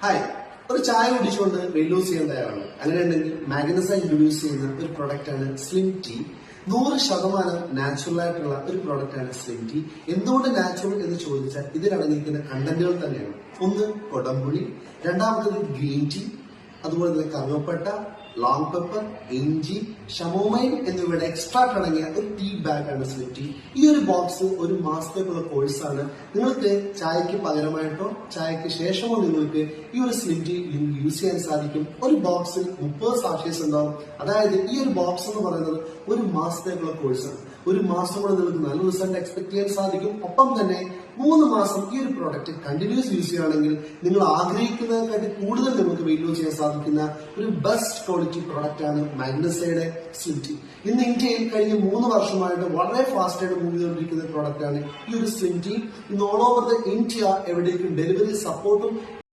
Hi, ഒരു ചായ കുടിച്ചുകൊണ്ട് weight loss ചെയ്യാൻ തയ്യാറാണ്. അങ്ങനെയുണ്ടെങ്കിൽ മാഗ്നസ ഇൻട്രൊഡ്യൂസ് ചെയ്യുന്ന ഒരു പ്രൊഡക്റ്റ് ആണ് സ്ലിം ടീ. 100% നാച്ചുറൽ ആയിട്ടുള്ള ഒരു പ്രൊഡക്റ്റ് ആണ് സ്ലിം ടീ. എന്തുകൊണ്ട് നാച്ചുറൽ എന്ന് ചോദിച്ചാൽ ഇതിലടങ്ങിയിരിക്കുന്ന കണ്ടന്റുകൾ തന്നെയാണ്. ഒന്ന് കൊടംപുളി, രണ്ടാമത്തത് ഗ്രീൻ ടീ, അതുപോലെ തന്നെ കറുവപ്പട്ട, ലോങ് പെപ്പർ, ഇഞ്ചി, ഷമോമൈൻ എന്നിവയുടെ എക്സ്ട്രാക്ട് അടങ്ങിയ ഒരു ടീ ബാഗ് ആണ് സ്ലിം ടീ. ഈ ഒരു ബോക്സ് ഒരു മാസത്തേക്കുള്ള കോഴ്സാണ്. നിങ്ങൾക്ക് ചായക്ക് പകരമായിട്ടോ ചായക്ക് ശേഷമോ നിങ്ങൾക്ക് ഈ ഒരു സ്ലിം ടീ യൂസ് ചെയ്യാൻ സാധിക്കും. ഒരു ബോക്സിൽ 30 സാഷേസ് ഉണ്ടാവും. അതായത് ഈ ഒരു ബോക്സ് എന്ന് പറയുന്നത് ഒരു മാസത്തേക്കുള്ള കോഴ്സാണ്. ഒരു മാസം കൊണ്ട് നിങ്ങൾക്ക് നല്ല റിസൾട്ട് എക്സ്പെക്ട് ചെയ്യാൻ സാധിക്കും. ഒപ്പം തന്നെ 3 മാസം ഈ ഒരു പ്രോഡക്റ്റ് കണ്ടിന്യൂസ് യൂസ് ചെയ്യുകയാണെങ്കിൽ നിങ്ങൾ ആഗ്രഹിക്കുന്നതിനെക്കാട്ടി കൂടുതൽ നിങ്ങൾക്ക് വെയിറ്റ് ലോസ് ചെയ്യാൻ സാധിക്കുന്ന ഒരു ബെസ്റ്റ് ക്വാളിറ്റി പ്രോഡക്റ്റ് ആണ് മാഗ്നസയുടെ സ്ലിം ടീ. ഇന്ന് ഇന്ത്യയിൽ കഴിഞ്ഞ 3 വർഷമായിട്ട് വളരെ ഫാസ്റ്റ് ആയിട്ട് മൂവ് ചെയ്തുകൊണ്ടിരിക്കുന്ന പ്രോഡക്റ്റ് ആണ് ഈ ഒരു സ്ലിം ടീ. ഇന്ന് ഓൾ ഓവർ ദ ഇന്ത്യ എവിടേക്കും ഡെലിവറി സപ്പോർട്ടും